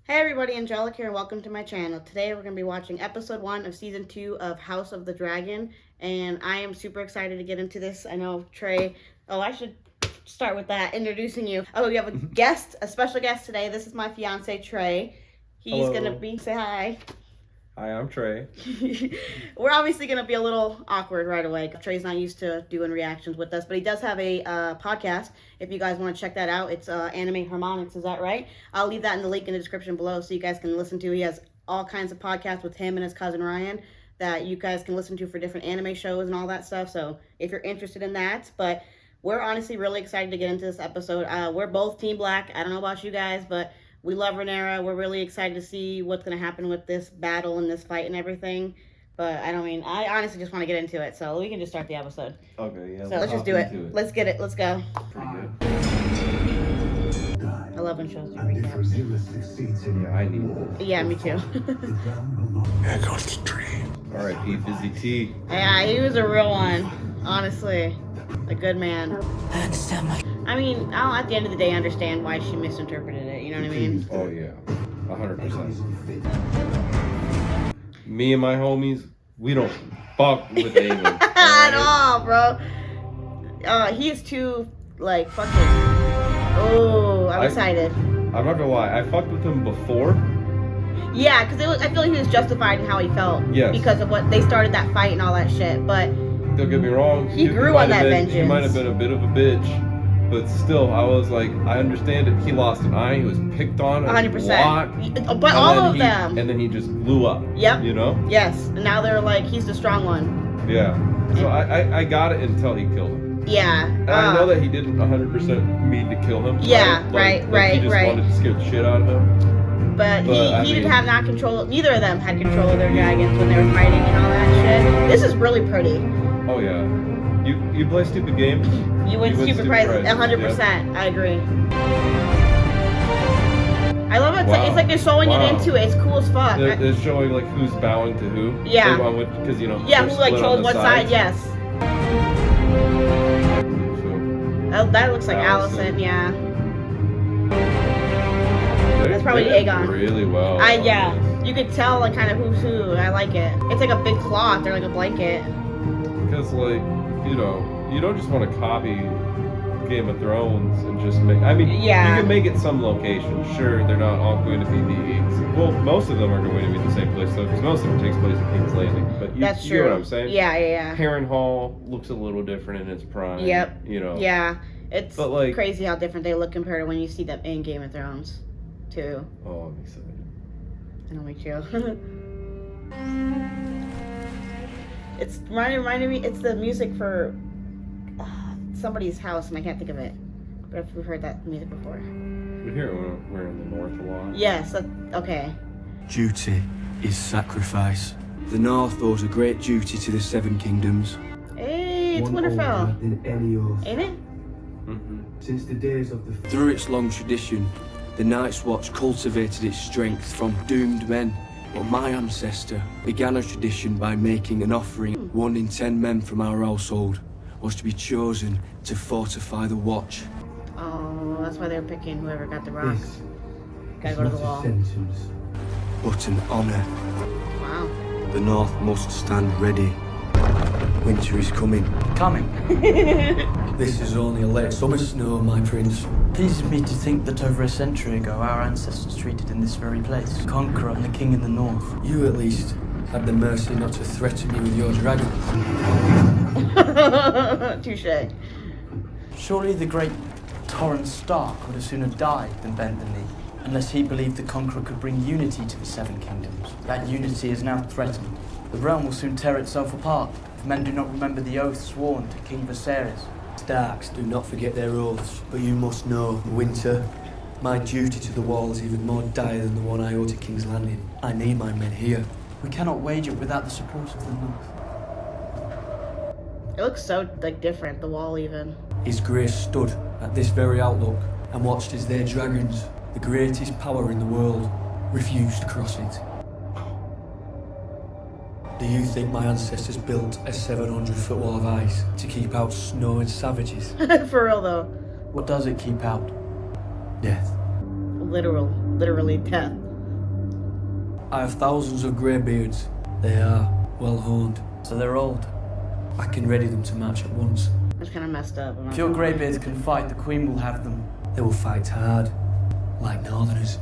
Hey everybody, Angelic here and welcome to my channel. Today we're going to be watching episode 1 of season 2 of House of the Dragon, and I am super excited to get into this. I know Trae, I should start with that, introducing you. Oh, we have a guest, a special guest today. This is my fiance Trae. He's going to be, say hi. Hi, I'm Trae. We're obviously going to be a little awkward right away. Trae's not used to doing reactions with us, but he does have a podcast. If you guys want to check that out, it's Anime Harmonics, is that right? I'll leave that in the link in the description below so you guys can listen to. He has all kinds of podcasts with him and his cousin Ryan that you guys can listen to for different anime shows and all that stuff. So if you're interested in that, but we're honestly really excited to get into this episode. We're both Team Black. I don't know about you guys, but we love Rhaenyra. We're really excited to see what's going to happen with this battle and this fight and everything. But I honestly just want to get into it. So we can just start the episode. Okay, yeah. So let's just do it. Let's get it. Let's go. Pretty good. I love when shows do Yeah, I need this. Yeah, me too. There goes the tree. R.I.P. Fizzy T. Yeah, he was a real one. Honestly. A good man. I understand my... I mean, I'll at the end of the day understand why she misinterpreted it. You know what I mean? Oh, yeah. 100%. Me and my homies, we don't fuck with Aiden. At all, bro. He's too, like, fucking... Oh, I'm excited. I'm not gonna lie, I fucked with him before. Yeah, because I feel like he was justified in how he felt. Yes. Because of what they started that fight and all that shit. But Don't get me wrong. He grew on that vengeance. He might have been a bit of a bitch, but still, I was like, I understand it. He lost an eye. He was picked on a 100%. lot. But all of them. And then he just blew up. Yep. You know? Yes. And now they're like, he's the strong one. Yeah. So I got it until he killed him. Yeah. And I know that he didn't 100% mean to kill him. Yeah, right. He just wanted to scare the shit out of him. But he didn't have not control. Neither of them had control of their dragons when they were fighting and all that shit. This is really pretty. Oh yeah. You play stupid games. You win stupid prizes. 100%. Yep. I agree. I love it. It's like they're showing it into it. It's cool as fuck. They're showing like who's bowing to who. Yeah. Because you know. Yeah, who's like chose what side? Yes. Oh, that looks like Allison. Yeah. That's probably Aegon. Really well. Yeah. You could tell like kind of who's who. I like it. It's like a big cloth or like a blanket. Because like, you know, you don't just want to copy Game of Thrones and just make. I mean, you can make it some location. Sure, they're not all going to be well, most of them are going to be the same place though, because most of them takes place at King's Landing. But That's true. You know what I'm saying? Yeah. Harrenhal looks a little different in its prime. Yep. You know. Yeah. It's crazy how different they look compared to when you see them in Game of Thrones, too. Oh, I'm excited. I know, me too. It's reminding me. It's the music for somebody's house, and I can't think of it. But we've heard that music before. We hear it when we're in the north a lot. Yes. Okay. Duty is sacrifice. The North owes a great duty to the Seven Kingdoms. Hey, it's Winterfell. Ain't it? Mm-hmm. Since the days of the... Through its long tradition, the Night's Watch cultivated its strength from doomed men. But my ancestor began a tradition by making an offering. 1 in 10 men from our household was to be chosen to fortify the watch. Oh, that's why they were picking whoever got the rocks. Gotta go to the wall. But an honor. Wow. The North must stand ready. Winter is coming. This is only a late summer snow, my prince. Pleases me to think that over a century ago our ancestors treated in this very place. The Conqueror and the King in the North. You at least had the mercy not to threaten me with your dragon. Touché. Surely the great Torrhen Stark would have sooner died than bend the knee. Unless he believed the Conqueror could bring unity to the Seven Kingdoms. That unity is now threatened. The realm will soon tear itself apart if men do not remember the oath sworn to King Viserys. Starks do not forget their oaths, but you must know, Winter, my duty to the wall is even more dire than the one I owe to King's Landing. I need my men here. We cannot wage it without the support of the North. It looks so like different, the wall even. His Grace stood at this very outlook and watched as their dragons, the greatest power in the world, refused to cross it. Do you think my ancestors built a 700-foot wall of ice to keep out snow and savages? For real though. What does it keep out? Death. Literally death. I have thousands of greybeards. They are well honed. So they're old. I can ready them to march at once. That's kind of messed up. If your greybeards can fight, the Queen will have them. They will fight hard, like Northerners.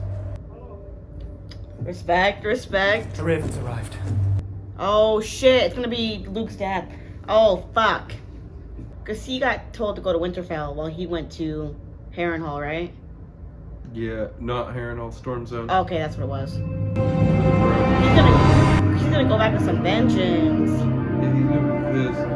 Respect, respect. The Raven's arrived. Oh shit, it's gonna be Luke's dad. Oh fuck. Because he got told to go to Winterfell while he went to Harrenhal, right? Yeah, not Harrenhal, Storm Zone. Okay, that's what it was. He's gonna go back with some vengeance. Yeah, he's gonna be pissed.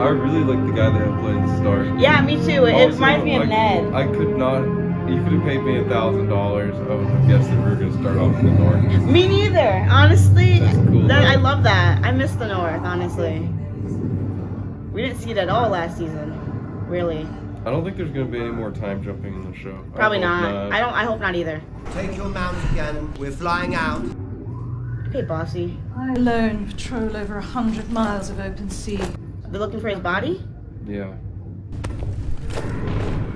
I really like the guy that played the start. Yeah, me too. It Also, reminds me of like, Ned. I could not. You could have paid me $1,000. I would have guessed that we were gonna start off in the north. Me neither. Honestly, That's cool, I though. love that. I miss the North. Honestly, we didn't see it at all last season. Really. I don't think there's gonna be any more time jumping in the show. Probably I hope not. I hope not either. Take your mount again. We're flying out. Okay, bossy. I alone patrol over 100 miles of open sea. They're looking for his body? Yeah.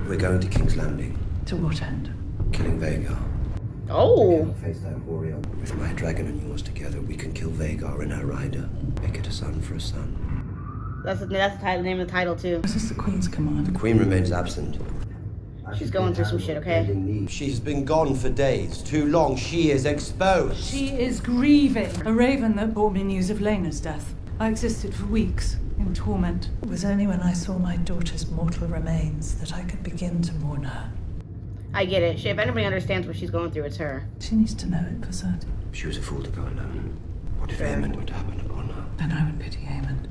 We're going to King's Landing. To what end? Killing Vhagar. Oh. Face that warrior. With my dragon and yours together, we can kill Vhagar and her rider. Make it a son for a son. That's the title, name of the title too. Is this the Queen's command? The Queen remains absent. She's going through some shit, okay? She's been gone for days. Too long. She is exposed. She is grieving. A raven that brought me news of Lena's death. I existed for weeks in torment. It was only when I saw my daughter's mortal remains that I could begin to mourn her. I get it. If anybody understands what she's going through, it's her. She needs to know it for certain. She was a fool to go alone. What if Aemon would happen upon her? Then I would pity Aemon.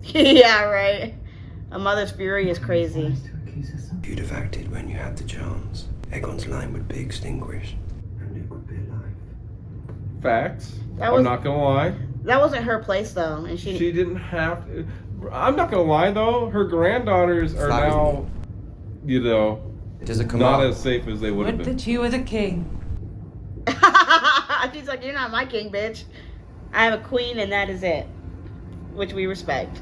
Yeah, right. A mother's fury is crazy. If you'd have acted when you had the chance, Aegon's line would be extinguished, and Luke would be alive. Facts. That was- I'm not gonna lie. That wasn't her place though, and she Didn't have to. I'm not gonna lie though. Her granddaughters are Flatters now, you know, It is a not command. as safe as they would have Would been. that you were the king. She's like, you're not my king, bitch. I have a queen and that is it. Which we respect.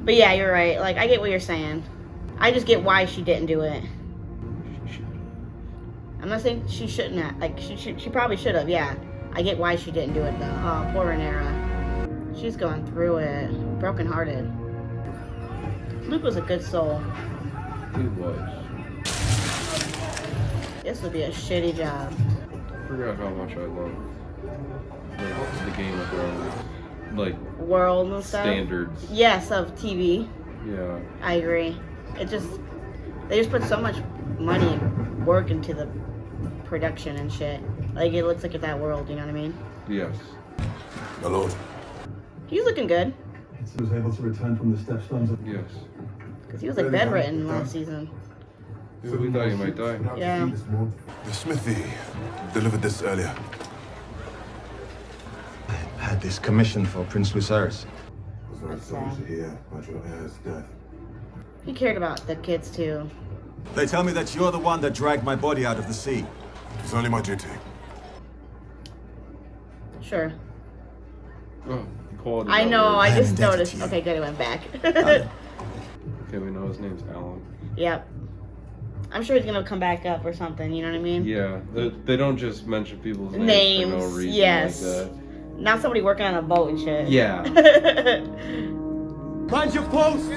But yeah, you're right. Like, I get what you're saying. I just get why she didn't do it. I'm not saying she shouldn't have. Like, she probably should have, yeah. I get why she didn't do it, though. Oh, poor Rhaenyra. She's going through it. Brokenhearted. Luke was a good soul. He was. This would be a shitty job. I forgot how much I love the Game of Thrones, like World and stuff. standards. Yes, of TV. Yeah. I agree. They just put so much money and work into the production and shit. Like, it looks like it's that world, you know what I mean? Yes. My lord. He's looking good. He was able to return from the stepstones of Yes. Because he was like bedridden last season. Yeah, we thought you might die. Yeah. The smithy delivered this earlier. I had this commission for Prince Lucerys. Was very sorry to hear about your heir's death. He cared about the kids too. They tell me that you're the one that dragged my body out of the sea. It was only my duty. Sure. Oh, quality. I know, I just indebted noticed. to you. Okay, good, it went back. Okay, we know his name's Alan. Yep. I'm sure he's gonna come back up or something, you know what I mean? Yeah, they don't just mention people's names, Names, for no reason yes. like that. Not somebody working on a boat and shit. Yeah. Mind your post!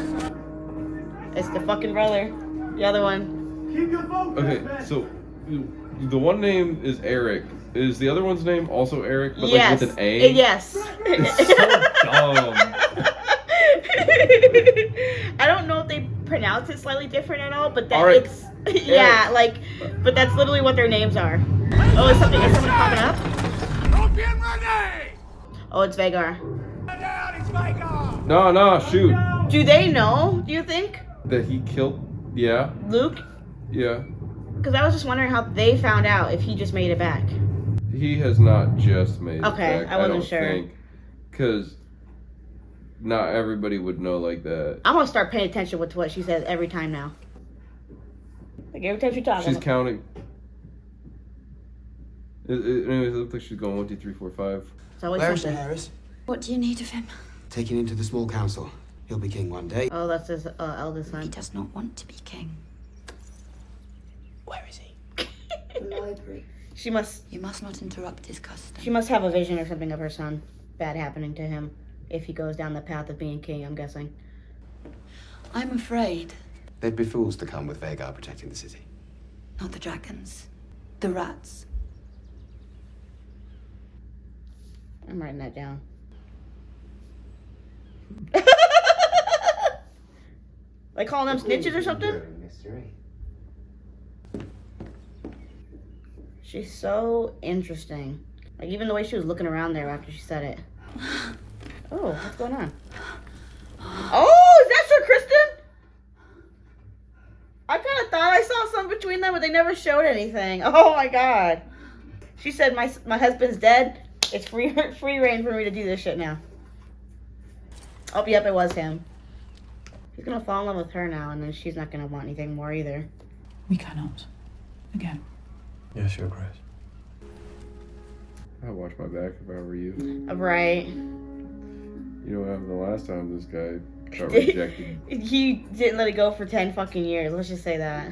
It's the fucking brother. The other one. Okay, so the one name is Eric. Is the other one's name also Eric, but Yes. like with an A? Yes. It's so dumb. I don't know if they pronounce it slightly different at all, but that All right. it's yeah, like, but that's literally what their names are. Oh, is somebody popping up? Oh, it's Vhagar. No, shoot. Do they know? Do you think, That he killed. Yeah, Luke? yeah. Because I was just wondering how they found out if he just made it back. He has not just made Okay, it back. I wasn't don't sure. think. Because not everybody would know like that. I'm gonna start paying attention to what she says every time now. Like every time she talks. She's counting. Anyways, it looks like she's going 1, 2, 3, 4, 5. It's always Where is something. Harris? What do you need of him? Taken into the small council. He'll be king one day. Oh, that's his eldest He son. does not want to be king. Where is he? The library. She must. You must not interrupt his custom. She must have a vision or something of her son bad happening to him if he goes down the path of being king, I'm guessing. I'm afraid. They'd be fools to come with Vhagar protecting the city. Not the dragons. The rats. I'm writing that down. Like calling them snitches or something? She's so interesting. Like even the way she was looking around there after she said it. Oh, what's going on? Oh, is that Sir Kristen? I kind of thought I saw something between them, but they never showed anything. Oh my god. She said, my husband's dead. It's free reign for me to do this shit now. Oh, yep, it was him. He's gonna fall in love with her now, and then she's not gonna want anything more either. We cannot. Again. Yes, Your Grace. I'd watch my back if I were you. Right. You know what happened the last time this guy got rejected? He didn't let it go for 10 fucking years. Let's just say that.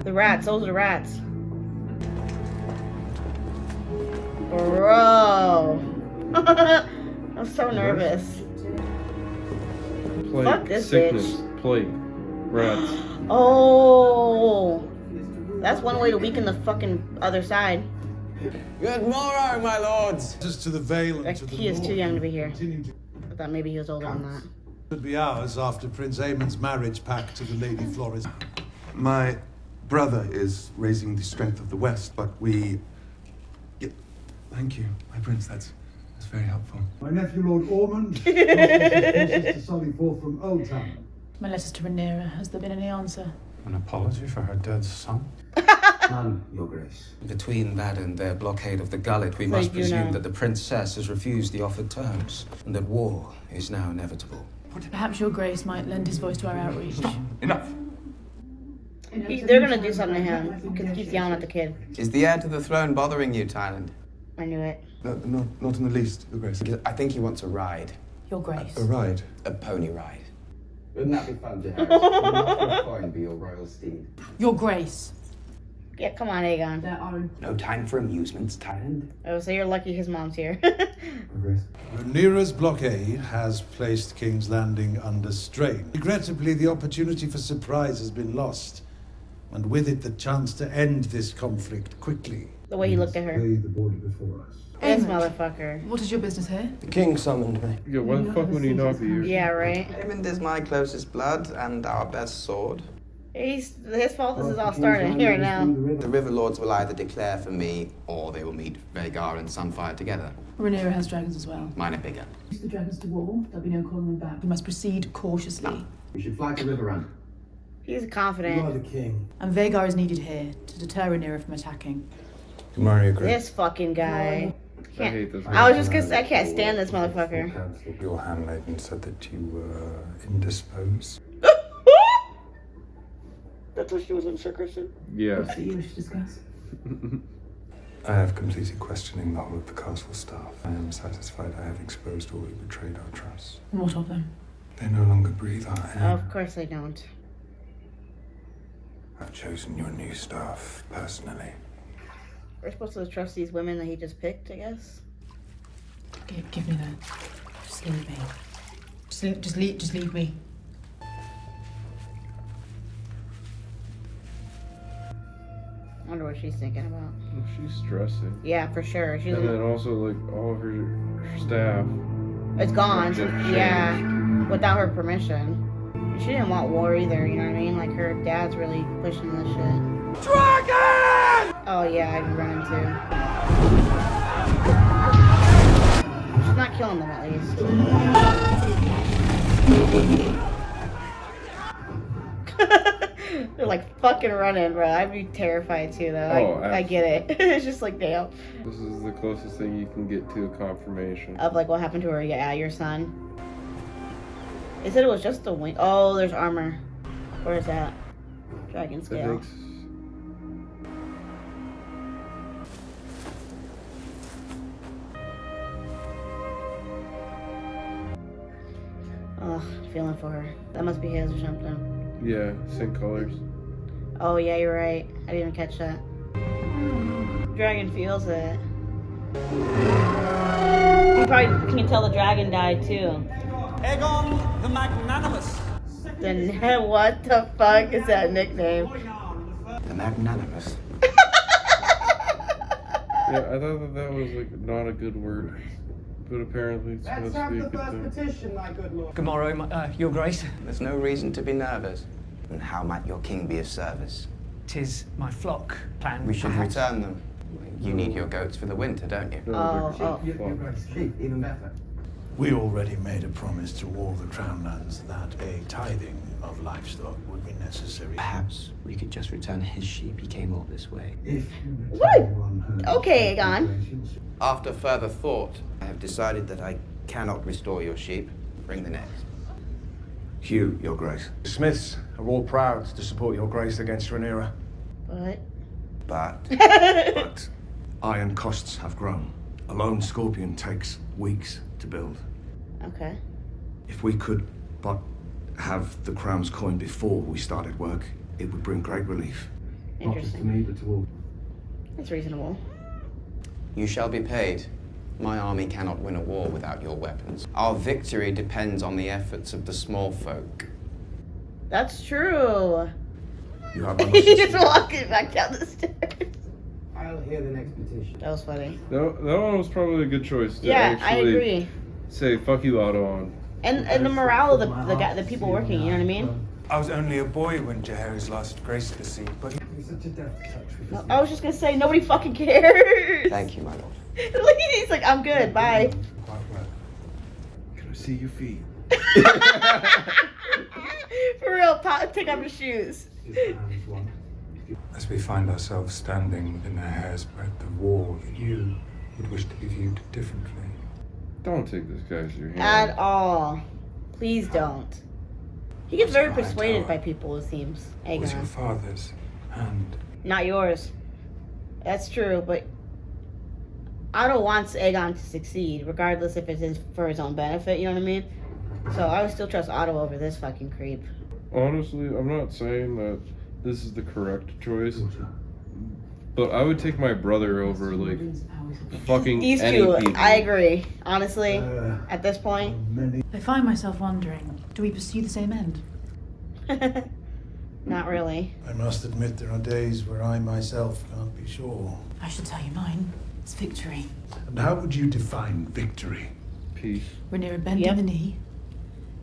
The rats. Those are the rats. Bro. I'm so nervous. Plague, Fuck this sickness, bitch. plague, rats. Oh. That's one way to weaken the fucking other side. Good morrow, my lords. Just to the Vale and to the He is too young to be here. Continue to I thought maybe he was older than that. could be ours after Prince Aemon's marriage pact to the Lady Floris. My brother is raising the strength of the West, but we... Yeah, thank you, my prince. That's very helpful. My nephew, Lord Ormond, asked his forces to sally forth from Old Town. My letters to Rhaenyra. Has there been any answer? An apology for her dead son? None, Your Grace. Between that and their blockade of the gullet, we So must you presume know. that the princess has refused the offered terms, and that war is now inevitable. Perhaps your grace might lend his voice to our outreach. Enough. They're gonna do something to him because he keeps yelling at the kid. Is the heir to the throne bothering you, Tyland? I knew it. No, not in the least, Your Grace. I think he wants a ride. Your grace. A ride? A pony ride. Wouldn't that be fun, dear Harris? Wouldn't that fine be your royal steed? Your grace. Yeah, come on, Aegon. There are No time for amusements, Tyland. Oh, so you're lucky his mom's here. Your Grace. Rhaenyra's blockade has placed King's Landing under strain. Regrettably, the opportunity for surprise has been lost, and with it the chance to end this conflict quickly. The way he looked at her. Lay the border before us. This Aemond. motherfucker. What is your business here? The king summoned me. Yeah, why the fuck would he not be here? Yeah, right. Aemond is my closest blood and our best sword. His fault this is all starting here now. The River Lords will either declare for me, or they will meet Vhagar and Sunfire together. Rhaenyra has dragons as well. Mine are bigger. Use the dragons to war. There'll be no calling them back. We must proceed cautiously. We should fly to Riverrun. He's You are confident. the king. And Vhagar is needed here to deter Rhaenyra from attacking. Tomorrow, Your Grace. This fucking guy. I hate this. I was just gonna say, I can't stand this motherfucker. Your handmaiden said that you were indisposed. That's what she was in Sir Kristen. Yeah. That you wish to discuss? I have completed questioning the whole of the castle staff. I am satisfied I have exposed all who betrayed our trust. And what of them? They no longer breathe our air. Of course they don't. I've chosen your new staff personally. We're supposed to trust these women that he just picked, I guess. Okay, give me that. Just leave me. Just leave me. I wonder what she's thinking about. She's stressing. Yeah, for sure. She's And then also, like, all of her staff. it's gone. So, Just yeah, changed. without her permission. She didn't want war either. You know what I mean? Like her dad's really pushing this shit. Dragon! Oh yeah, I'd run into. She's not killing them at least. They're like fucking running, bro. I'd be terrified too, though. Oh, I get it. It's just like, damn. This is the closest thing you can get to a confirmation. Of like what happened to her, yeah, your son. They said it was just a wing. Oh, there's armor. Where is that? Dragon scale. Oh, feeling for her. That must be his or something. Yeah, same colors. Oh yeah, you're right. I didn't even catch that. Dragon feels it. You probably can tell the dragon died too. Aegon the Magnanimous. Then what the fuck is that nickname? The Magnanimous. Yeah, I thought that was like not a good word, but apparently it's supposed to be a good thing. Good morrow, Your Grace. There's no reason to be nervous. And how might your king be of service? 'Tis my flock plan. We should return them. You need your goats for the winter, don't you? Even better. We already made a promise to all the crown lands that a tithing of livestock would be necessary. Perhaps we could just return his sheep. He came all this way. Woo! Okay, Aegon. After further thought, I have decided that I cannot restore your sheep. Bring the next. Hugh, Your Grace. The Smiths are all proud to support Your Grace against Rhaenyra. But But iron costs have grown. A lone scorpion takes weeks to build. Okay. If we could but have the crown's coin before we started work, it would bring great relief. Interesting. That's reasonable. You shall be paid. My army cannot win a war without your weapons. Our victory depends on the efforts of the small folk. That's true. You have my He's just walking back down the stairs. I'll hear the next petition. That was funny. That one was probably a good choice to Yeah, I actually agree. say fuck you, Otto on. And the morale of the people working, you know what I mean? I was only a boy when Jaehaerys last graced the seat, but he was such a deft touch with his I was just gonna say nobody fucking cares. Thank you, my lord. He's like, I'm good, bye. quite well. Can I see your feet? For real, take off your shoes. As we find ourselves standing within a hair's breadth of war, you would wish to be viewed differently. Don't take this guy to your hand. At all. Please don't. He gets very persuaded by people, it seems. It was your Aegon. father's, and Not yours. That's true, but Otto wants Aegon to succeed, regardless if it is for his own benefit, you know what I mean? So I would still trust Otto over this fucking creep. Honestly, I'm not saying that this is the correct choice, but I would take my brother over, like, fucking These any two, people. I agree. Honestly, at this point. I find myself wondering, do we pursue the same end? Not really. I must admit there are days where I myself can't be sure. I should tell you mine. It's victory. And how would you define victory? Peace. Rhaenyra bending the knee,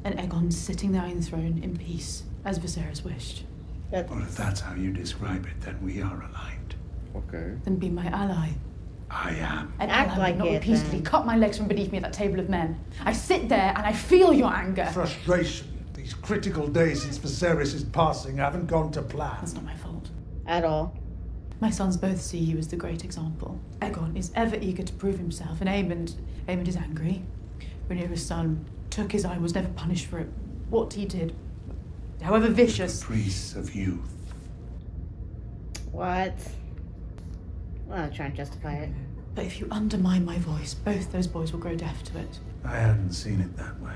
and Aegon sitting there on the throne in peace, as Viserys wished. Well, if that's how you describe it, then we are aligned. Okay. Then be my ally. I am. An Act ally like would not it, repeatedly then. cut my legs from beneath me at that table of men. I sit there and I feel your anger. Frustration. These critical days since Viserys' passing haven't gone to plan. That's not my fault. At all. My sons both see you as the great example. Aegon is ever eager to prove himself, and Aemond is angry. Rhaenyra's son took his eye, was never punished for it. What he did, however vicious. The caprice of youth. What? I'm not trying to justify it. But if you undermine my voice, both those boys will grow deaf to it. I hadn't seen it that way.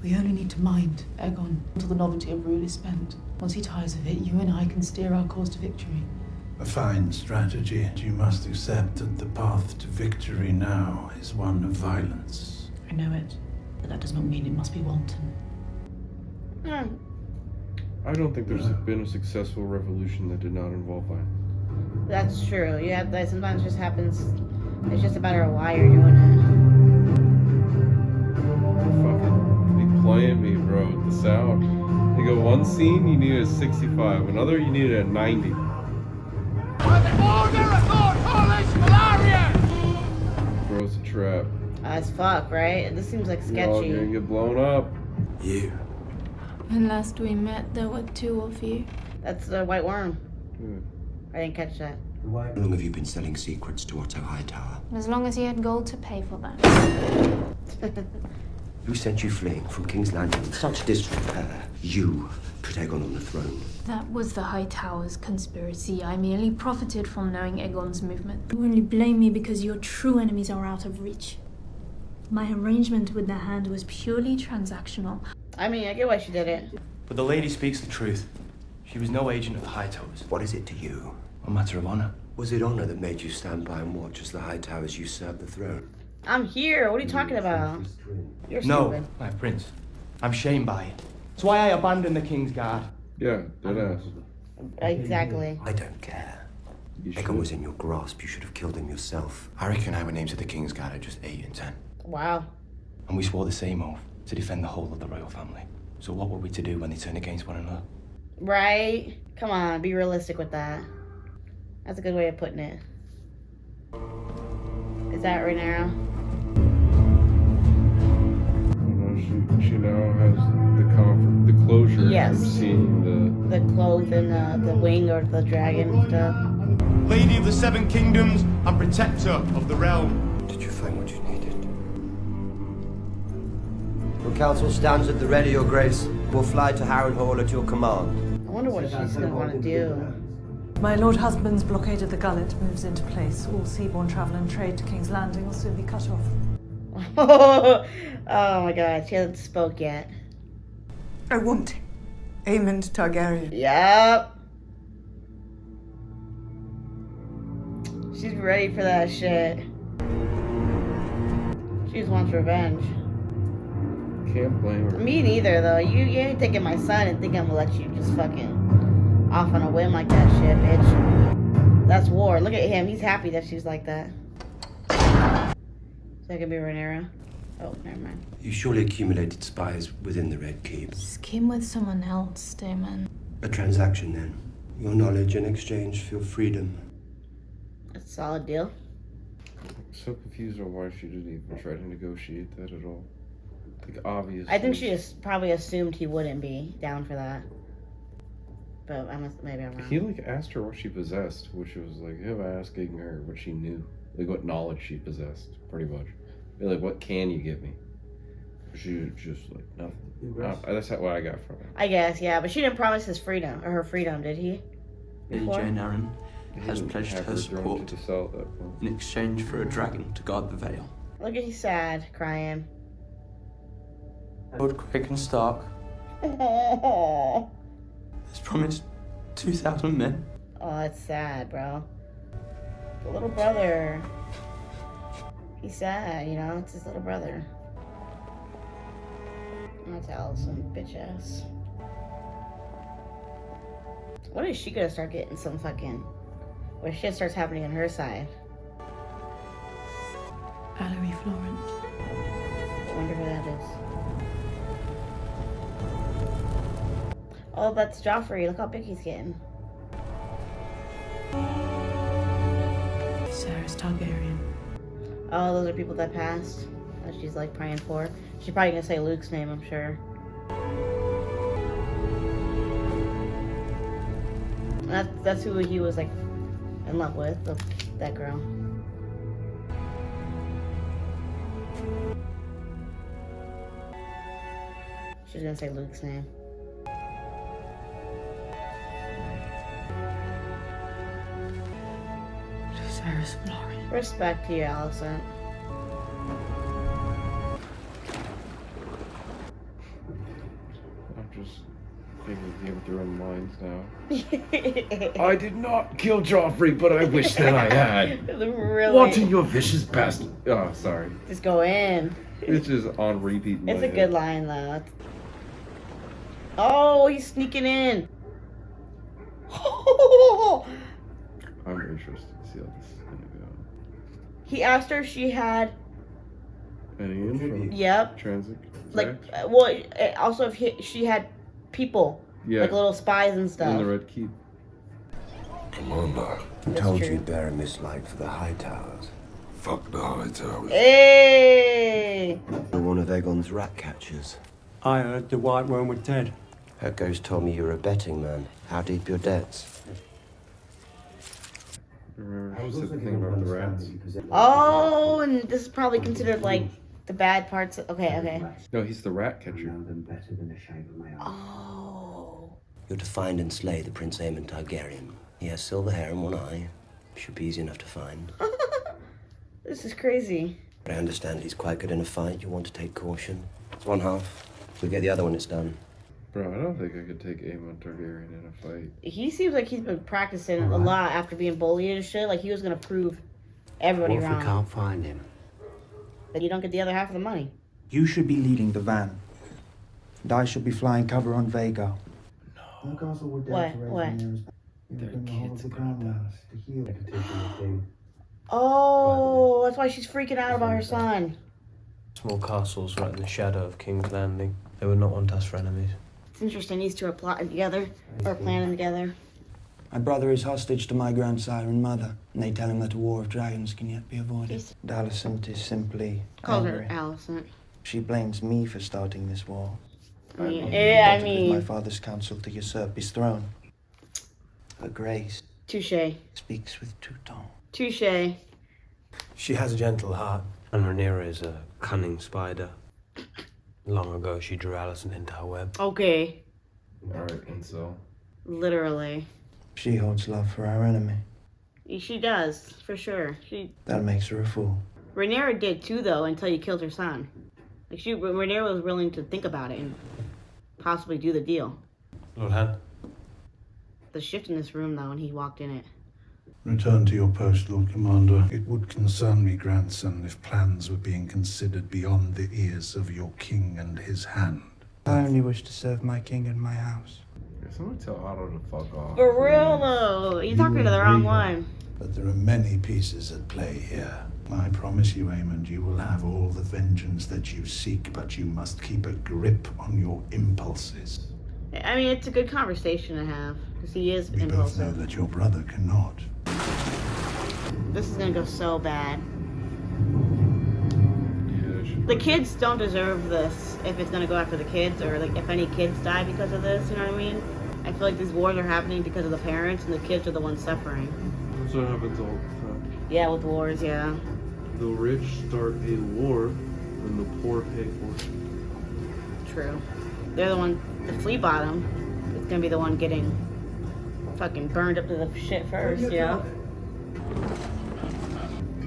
We only need to mind Aegon until the novelty of rule is spent. Once he tires of it, you and I can steer our course to victory. A fine strategy. You must accept that the path to victory now is one of violence. I know it, but that does not mean it must be wanton. I don't think there's been a successful revolution that did not involve violence. That's true. You have that sometimes just happens. It's just a matter of why you're doing it. Fucking be playing me, bro, with the sound. You go one scene, you need a 65. Another, you need a 90. Bro, it's a trap. As fuck, right? This seems like You're all sketchy. gonna get blown up. You. When last we met, there were two of you. That's the white worm. I didn't catch that. How long have you been selling secrets to Otto Hightower? As long as he had gold to pay for them. Who sent you fleeing from King's Landing in such disrepair? You put Aegon on the throne. That was the Hightower's conspiracy. I merely profited from knowing Aegon's movement. You only blame me because your true enemies are out of reach. My arrangement with the Hand was purely transactional. I mean, I get why she did it. But the lady speaks the truth. She was no agent of the Hightowers. What is it to you? A matter of honor. Was it honor that made you stand by and watch as the Hightowers usurped the throne? I'm here. What are you talking about? You're No, stupid. my prince. I'm shamed by it. It's why I abandoned the King's Guard. Yeah, deadass. Exactly. I don't care. Aegon was in your grasp. You should have killed him yourself. I reckon our names of the King's Guard are just 8 and 10. Wow. And we swore the same oath to defend the whole of the royal family. So what were we to do when they turned against one another? Right? Come on, be realistic with that. That's a good way of putting it. Is that Rhaenyra? She now has the closure Yes. from seeing The clothes and the wing or the dragon and stuff. Lady of the Seven Kingdoms and protector of the realm. Did you find what you needed? The council stands at the ready, Your Grace. We'll fly to Harrenhal at your command. I wonder what she's gonna want to do. My lord husband's blockade of the gullet moves into place. All seaborne travel and trade to King's Landing will soon be cut off. Oh my god, she hasn't spoke yet. I want Aemond Targaryen. Yep. She's ready for that shit. She just wants revenge. Can't blame her. Me neither, though. You ain't taking my son and think I'm gonna let you just fucking off on a whim like that shit, bitch. That's war. Look at him. He's happy that she's like that. So that could be Rhaenyra. Oh, never mind. You surely accumulated spies within the Red Keep. Scheme with someone else, Damon. A transaction, then. Your knowledge in exchange for your freedom. That's a solid deal. I'm so confused on why she didn't even try to negotiate that at all. Like, obviously. I think she just probably assumed he wouldn't be down for that. But maybe I'm wrong. He asked her what she possessed, which was him asking her what she knew, what knowledge she possessed, pretty much. What can you give me? She was just nothing. That's what I got from it. I guess, yeah, but she didn't promise his freedom or her freedom, did he? Lady Before? Jane Arryn has pledged have her her support to sell at that point. in exchange for a dragon to guard the Vale. Look at he's sad, crying. Lord Craig Stark Oh, has promised 2,000 men. that's sad, bro. The little brother. He's sad, you know, it's his little brother. That's Allison, bitch ass. When is she gonna start getting some fucking... where shit starts happening on her side? Valerie Florent. I wonder who that is. Oh, that's Joffrey. Look how big he's getting. Sarah's Targaryen. Oh, those are people that passed. That she's praying for. She's probably gonna say Luke's name, I'm sure. That's who he was in love with, that girl. She's gonna say Luke's name. Sarah's Florent. Respect to you, Allison. I'm just thinking Game of Thrones minds now. I did not kill Joffrey, but I wish that I had. Really? Wanting your vicious bastard. Oh, sorry. Just go in. It's just on repeat. It's a good line, though. Oh, he's sneaking in. I'm interested to see how this is gonna go. He asked her if she had... Any info? Yep. Transit? Also if she had people. Yeah. Little spies and stuff. In the Red Keep. Commander, I told you you'd bear a mislike for the Hightowers. Fuck the Hightowers. Hey! You're one of Aegon's rat catchers. I heard the White Worm was dead. Her ghost told me you're a betting man. How deep your debts? Remember she said the thing about the rats? Oh, and this is probably considered the bad parts. Okay. No, he's the rat catcher. Oh. You're to find and slay the Prince Aemond Targaryen. He has silver hair and one eye. Should be easy enough to find. This is crazy. But I understand he's quite good in a fight. You want to take caution. It's one half. If we get the other one, it's done. Bro, I don't think I could take Aemon Targaryen in a fight. He seems like he's been practicing a lot after being bullied and shit. Like he was gonna prove everybody What if wrong. we can't find him? Then you don't get the other half of the money. You should be leading the van. And I should be flying cover on Vega. No. The castle would dare to raise What? the nearest the whole of the crown lands to heal the particular king. Oh, that's why she's freaking out about her son. Small castles right in the shadow of King's Landing. They would not want us for enemies. It's interesting, these two are plotting together, or planning together. My brother is hostage to my grandsire and mother, and they tell him that a war of dragons can yet be avoided. And Alicent is simply Call her angry. Alicent. She blames me for starting this war. Yeah, I With mean... my father's counsel to usurp his throne. Her grace Touche. speaks with two tongues. Touche. She has a gentle heart, and Rhaenyra is a cunning spider. Long ago, she drew Alicent into her web. Okay. Alright, and so? Literally. She holds love for our enemy. She does, for sure. That makes her a fool. Rhaenyra did too, though, until you killed her son. Like Rhaenyra was willing to think about it and possibly do the deal. Lord Han? The shift in this room, though, when he walked in it. Return to your post, Lord Commander. It would concern me, grandson, if plans were being considered beyond the ears of your king and his hand. I only wish to serve my king and my house. Someone tell Otto to fuck off. For real, though. You're talking to the wrong one. But there are many pieces at play here. I promise you, Aemond, you will have all the vengeance that you seek, but you must keep a grip on your impulses. I mean, it's a good conversation to have, because he is We both impulsive. know that your brother cannot. This is gonna go so bad. The kids don't deserve this if it's gonna go after the kids, or like if any kids die because of this, you know what I mean? I feel like these wars are happening because of the parents, and the kids are the ones suffering. That's what happens all the time. Yeah, with wars, yeah. The rich start a war, and the poor pay for it. True. They're the one, the flea bottom is gonna be the one getting fucking burned up to the shit first, you know?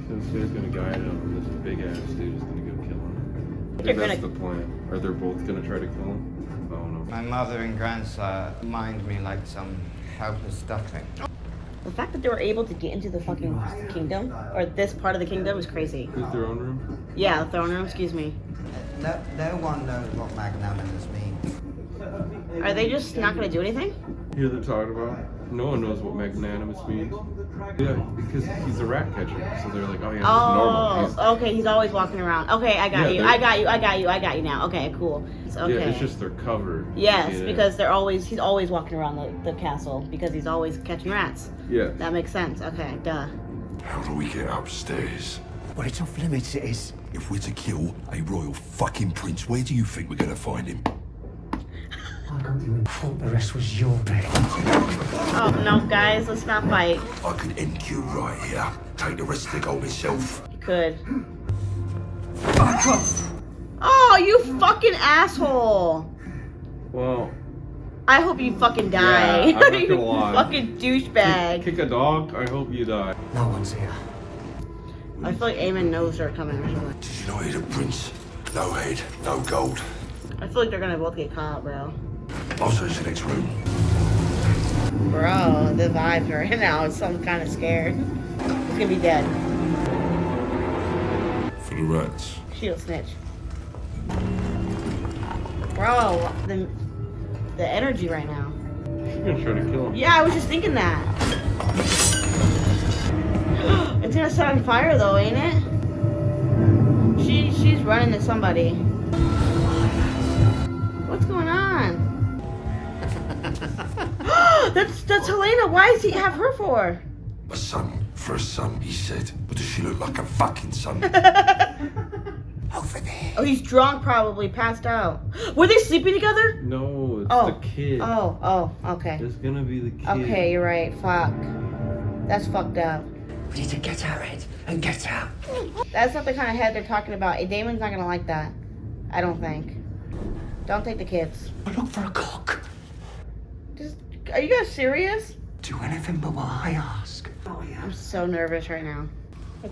This guy's gonna guide him, and this big ass dude is gonna go kill him. I think that's the plan. Are they both gonna try to kill him? I don't know. My mother and grandsire mind me like some helpless duckling. The fact that they were able to get into the fucking kingdom, or this part of the kingdom, is crazy. Is their own room? Yeah, the throne room, excuse me. No one knows what magnanimous means. Are they just not gonna do anything? Here they're talking about. No one knows what magnanimous means. Yeah, because he's a rat catcher, so they're like, oh yeah, he's normal. He's, Okay, he's always walking around. Okay, I got you. I got you now. Okay, cool. Okay. Yeah, it's just they're covered. Yes, yeah. because he's always walking around the castle because he's always catching rats. Yeah. That makes sense. Okay, duh. How do we get upstairs? Well, it's off limits, it is. If we're to kill a royal fucking prince, where do you think we're gonna find him? I thought the rest was your bit. Oh no, guys, let's not fight. I could end you right here. Take the rest of the gold myself. You could. Oh, you fucking asshole! Well, I hope you fucking die. Yeah, I'm not you gonna lie. fucking douchebag. Kick a dog, I hope you die. No one's here. I feel like Aemon knows they're coming or something. Did you not hear the prince? No head, no gold. I feel like they're gonna both get caught, bro. I'll search the next room. Bro, the vibes right now. I'm kind of scared. He's gonna be dead. For the rats. She'll snitch. Bro, the energy right now. She's gonna try to kill him. Yeah, I was just thinking that. It's gonna set on fire though, ain't it? She's running to somebody. What's going on? That's Helena. Why does he have her for? A son for a son, he said. But does she look like a fucking son? Over there. Oh, he's drunk, probably passed out. Were they sleeping together? No, it's the kid. Oh, okay. It's gonna be the kid. Okay, you're right. Fuck. That's fucked up. We need to get our head and get out. That's not the kind of head they're talking about. Damon's not gonna like that. I don't think. Don't take the kids. Look for a cock. Are you guys serious? Do anything but what I ask. Oh yeah. I'm so nervous right now. Like,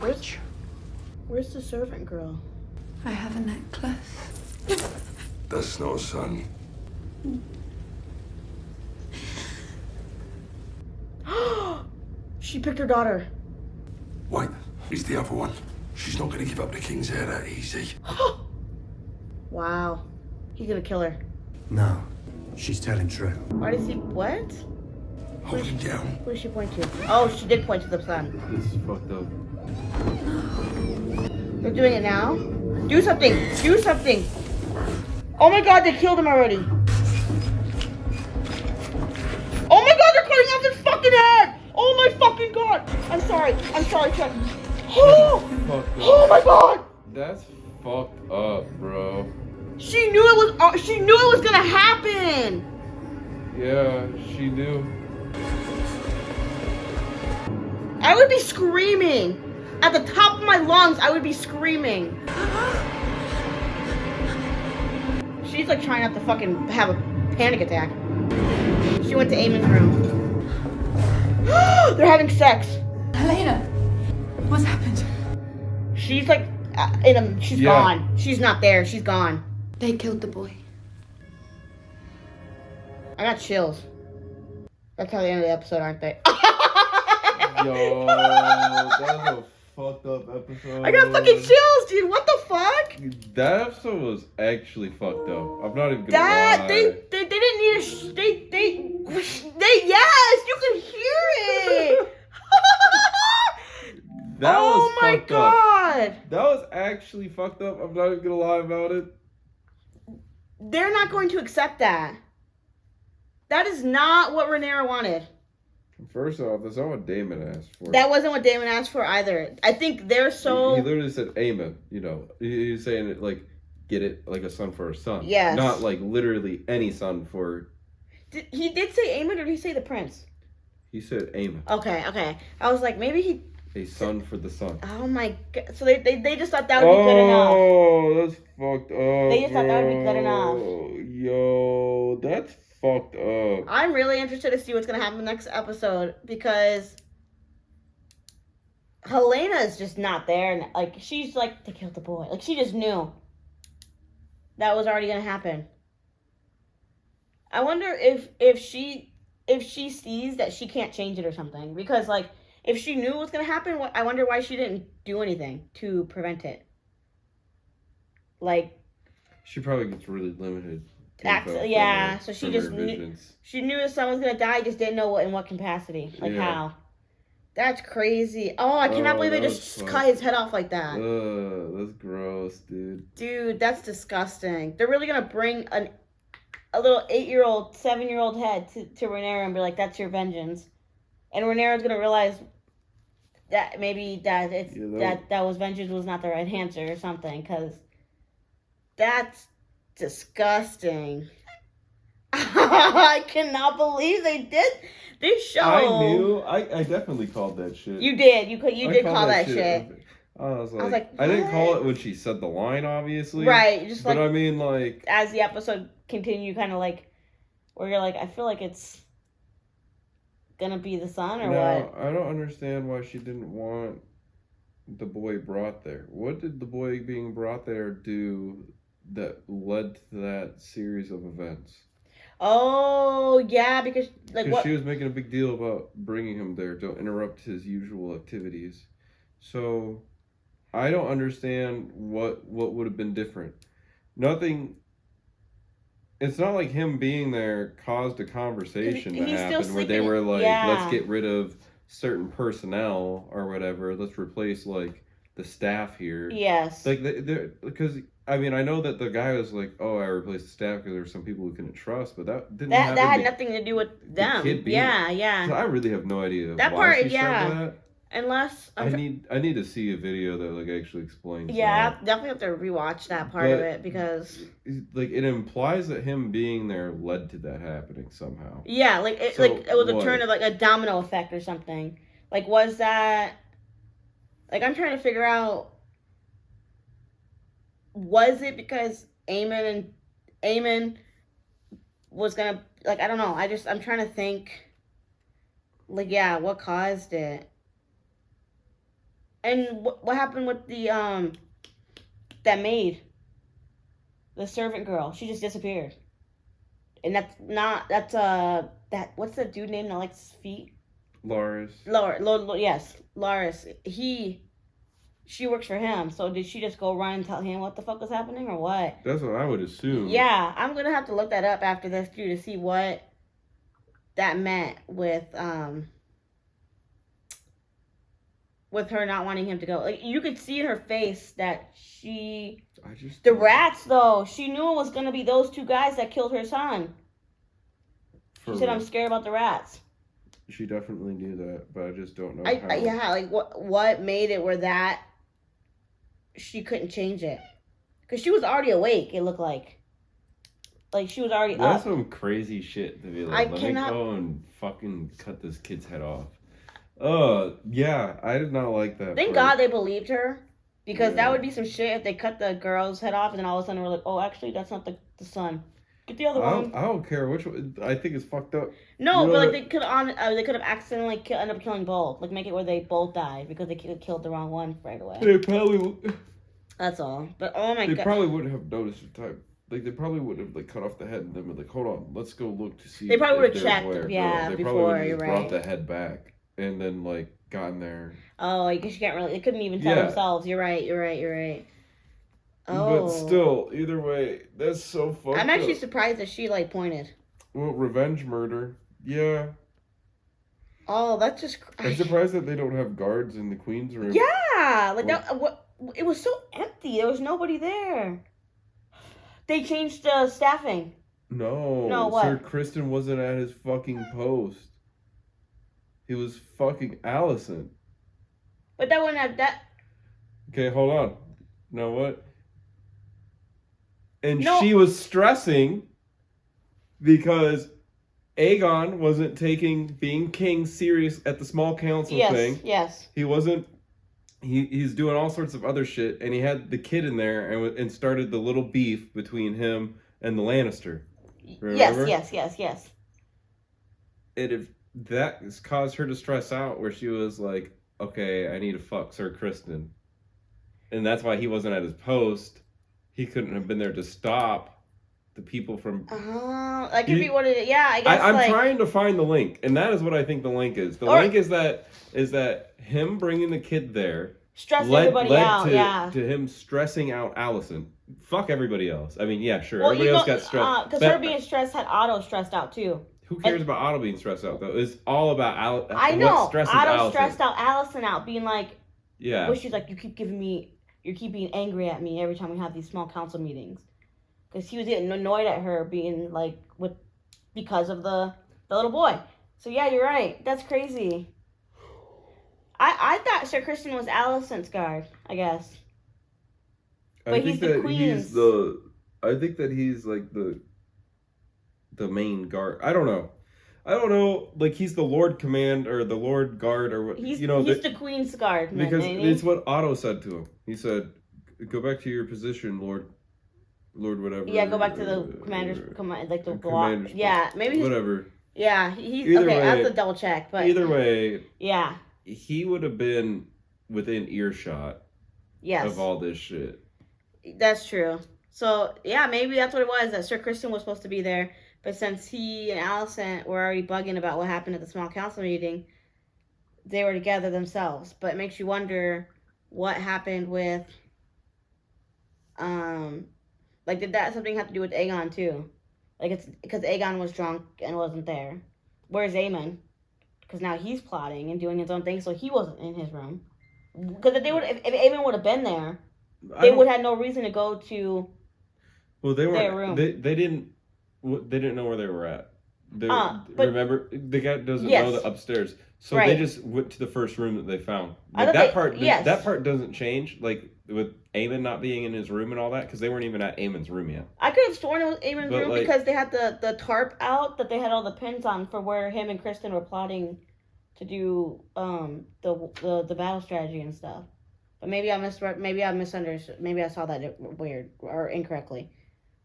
where's the servant girl? I have a necklace. That's not a son. She picked her daughter. Wait, it's the other one. She's not going to give up the king's heir that easy. Wow. He's gonna kill her. No, she's telling true. Why does he... What? Hold him down. What does she point to? Oh, she did point to the sun. This is fucked up. They're doing it now? Do something! Do something! Oh my god, they killed him already! Oh my god, they're cutting off his fucking head! Oh my fucking god! I'm sorry, Chuck. Oh my god! That's fucked up, bro. She knew it was gonna happen! Yeah, she knew. I would be screaming! At the top of my lungs, I would be screaming. She's like trying not to fucking have a panic attack. She went to Eamon's room. They're having sex. Helena, what's happened? She's like, she's gone. She's not there. She's gone. They killed the boy. I got chills. That's how the end of the episode, aren't they? Yo, that was a fucked up episode. I got fucking chills, dude. What the fuck? That episode was actually fucked up. I'm not even gonna lie. They didn't need yes, you can hear it. That was fucked up. Oh my god. That was actually fucked up. I'm not even gonna lie about it. They're not going to accept that. That is not what Rhaenyra wanted. First off, that's not what Damon asked for. That wasn't what Damon asked for either. I think they're so... He literally said, Amen. You know, he's saying it like, get it like a son for a son. Yes. Not like literally any son for... He did say Aemon, or did he say the prince? He said Amen. Okay. I was like, maybe he... A son for the son. Oh my god. So they just thought that would be good enough. Oh, that's fucked up. They just thought that would be good enough. Yo, that's fucked up. I'm really interested to see what's going to happen next episode, because Helena is just not there. And like, she's like, they killed the boy. Like, she just knew that was already going to happen. I wonder if she sees that she can't change it or something, because like, if she knew what was going to happen, I wonder why she didn't do anything to prevent it. Like, she probably gets really limited. Yeah, so she just knew, she knew if someone's going to die, just didn't know in what capacity. Like, how. That's crazy. Oh, I cannot believe they just cut his head off like that. That's gross, dude. Dude, that's disgusting. They're really going to bring a little 8-year-old, 7-year-old head to Rhaenyra and be like, that's your vengeance. And Rhaenyra's going to realize that maybe that was vengeance was not the right answer or something, because that's disgusting. I cannot believe they did this show. I definitely called that shit. You did. You did call that shit. I was like, I didn't call it when she said the line, obviously. Right. Just but like, I mean, like, as the episode continued, kind of like, where you're like, I feel like it's gonna be the son or what? I don't understand why she didn't want the boy brought there. What did the boy being brought there do that led to that series of events? Oh, yeah, because like what? She was making a big deal about bringing him there to interrupt his usual activities. So I don't understand what would have been different. Nothing. It's not like him being there caused a conversation to happen where they were like, let's get rid of certain personnel or whatever. Let's replace like the staff here. Yes. Like because I mean, I know that the guy was like, oh, I replaced the staff because there were some people we couldn't trust, but that didn't that had nothing to do with them. Yeah. So I really have no idea that why part. She said that. Unless I need to see a video that like actually explains. Yeah, that. definitely have to rewatch that part of it, because like it implies that him being there led to that happening somehow. Yeah, like it was a turn of like a domino effect or something. Like, was that like, I'm trying to figure out, was it because Aemon was gonna, like, I don't know. I'm trying to think, like, yeah, what caused it? And what happened with the, that maid? The servant girl. She just disappeared. And what's the dude name that likes feet? Laris. Yes, Laris. She works for him. So did she just go run and tell him what the fuck was happening or what? That's what I would assume. Yeah, I'm gonna have to look that up after this too to see what that meant with her not wanting him to go. Like you could see in her face that the rats though, she knew it was gonna be those two guys that killed her son. She said, "I'm scared about the rats." She definitely knew that, but I just don't know how. Yeah, like what made it where that she couldn't change it? Because she was already awake. It looked like she was already That's up. some crazy shit to be like. Let me go and fucking cut this kid's head off. Yeah, I did not like that. Thank God they believed her, because that would be some shit if they cut the girl's head off and then all of a sudden we're like, oh, actually that's not the son. Get the other one. I don't care which one. I think it's fucked up. No, but like they could have accidentally end up killing both. Like make it where they both died because they killed the wrong one right away. They probably. That's all. But oh my God. They probably wouldn't have noticed the time. Like they probably would have like cut off the head and then been like, hold on, let's go look to see. They probably would have checked. They before. probably would have You're brought right. the head back and then like gotten there. Oh, I guess you can't really. They couldn't even tell themselves. You're right. Oh. But still, either way, that's so fucked I'm actually up. surprised that she like pointed. Well, revenge murder. Yeah. Oh, that's just. I'm surprised that they don't have guards in the queen's room. Yeah, like that. It was so empty. There was nobody there. They changed the staffing. No, what? Sir Kristen wasn't at his fucking post. He was fucking Allison. But that wouldn't have that. Okay, hold on. You know what? And she was stressing because Aegon wasn't taking being king serious at the small council thing. Yes. He wasn't. He's doing all sorts of other shit, and he had the kid in there and started the little beef between him and the Lannister. Remember? Yes. And if that has caused her to stress out, where she was like, okay, I need to fuck Sir Kristen. And that's why he wasn't at his post. He couldn't have been there to stop the people from... that could be what it is. Yeah, I guess I'm trying to find the link, and that is what I think the link is. The link is that him bringing the kid there led to him stressing out Allison. Fuck everybody else. I mean, yeah, sure. Well, everybody else got stressed. Because her being stressed had Otto stressed out too. Who cares about Otto being stressed out, though? It's all about I know. what stresses Otto Allison. stressed out Allison out, being like... Yeah. Well, she's like, you keep being angry at me every time we have these small council meetings. Because he was getting annoyed at her being like, because of the little boy. So yeah, you're right. That's crazy. I thought Sir Kristen was Allison's guard, I guess. But he's the queen's. I think that he's like the main guard. I don't know. Like he's the Lord Command or the Lord Guard or what. He's the Queen's Guard. Because it's what Otto said to him. He said, "Go back to your position, Lord whatever." Yeah, go back to the commander's commander's. Yeah, maybe whatever. Yeah, he's either okay. Way, I have to double check, but either way, yeah, he would have been within earshot. Yes. Of all this shit. That's true. So yeah, maybe that's what it was. That Sir Kristen was supposed to be there. But since he and Allison were already bugging about what happened at the small council meeting, they were together themselves. But it makes you wonder what happened with, did that something have to do with Aegon too? Like it's because Aegon was drunk and wasn't there. Where's Aemon? Because now he's plotting and doing his own thing, so he wasn't in his room. Because if Aemon would have been there, they would have no reason to go to their room. They didn't know where they were at. Remember, the guy doesn't know the upstairs, so they just went to the first room that they found. Like that part doesn't change. Like with Aemon not being in his room and all that, because they weren't even at Aemon's room yet. I could have sworn it was Aemon's room because they had the tarp out that they had all the pins on for where him and Kristen were plotting to do the battle strategy and stuff. But maybe I misunderstood. Maybe I saw that weird or incorrectly.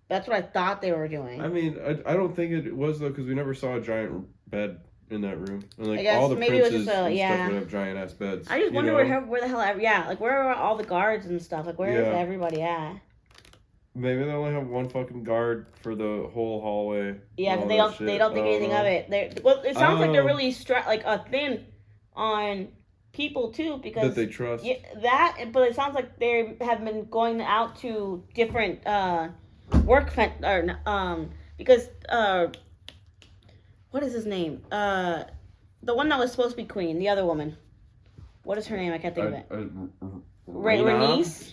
That's what I thought they were doing. I mean, I don't think it was, though, because we never saw a giant bed in that room. And, like, all the princes and stuff would have giant-ass beds. I just wonder where the hell... Yeah, like, where are all the guards and stuff? Like, where is everybody at? Maybe they only have one fucking guard for the whole hallway. Yeah, because they don't think anything of it. Well, it sounds like they're really thin on people too, because that they trust. Yeah, but it sounds like they have been going out to different because what is his name? The one that was supposed to be queen, the other woman. What is her name? I can't think of it. Rhaenys?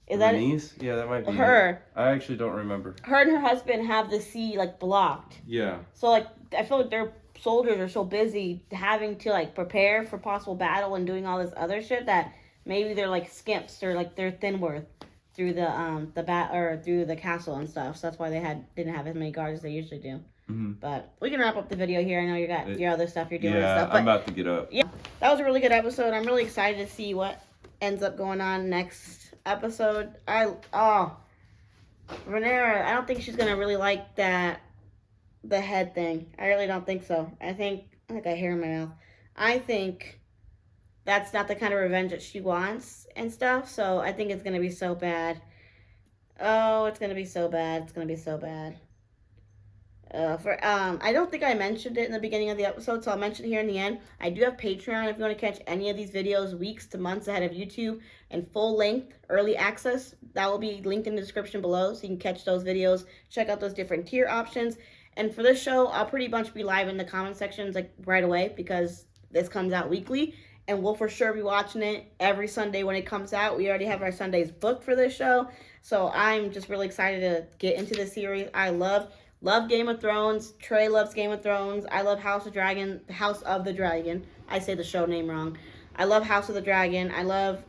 Is that Rhaenys? Yeah, that might be her? It. I actually don't remember. Her and her husband have the sea like blocked. Yeah. So like I feel like their soldiers are so busy having to like prepare for possible battle and doing all this other shit that maybe they're like skimps or like they're thinworth through through the castle and stuff. So that's why they didn't have as many guards as they usually do. Mm-hmm. But we can wrap up the video here. I know you got your other stuff you're doing. Yeah, and stuff, but I'm about to get up. Yeah, that was a really good episode. I'm really excited to see what ends up going on next episode. Rhaenyra, I don't think she's gonna really like the head thing. I really don't think so. I got hair in my mouth. I think that's not the kind of revenge that she wants and stuff. So I think it's gonna be so bad. Oh, it's gonna be so bad. It's gonna be so bad. I don't think I mentioned it in the beginning of the episode, so I'll mention it here in the end. I do have Patreon if you want to catch any of these videos weeks to months ahead of YouTube and full length early access. That will be linked in the description below, so you can catch those videos, check out those different tier options. And for this show, I'll pretty much be live in the comment sections like right away because this comes out weekly, and we'll for sure be watching it every Sunday when it comes out. We already have our Sundays booked for this show, so I'm just really excited to get into this series. I love Game of Thrones. Trae loves Game of Thrones. I love House of the Dragon. I say the show name wrong. I love House of the Dragon. I love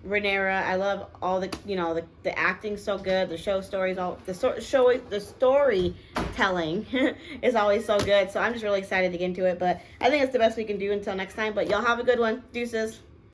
Rhaenyra. I love all the the acting's so good. The storytelling is always so good. So I'm just really excited to get into it. But I think it's the best we can do until next time. But y'all have a good one. Deuces.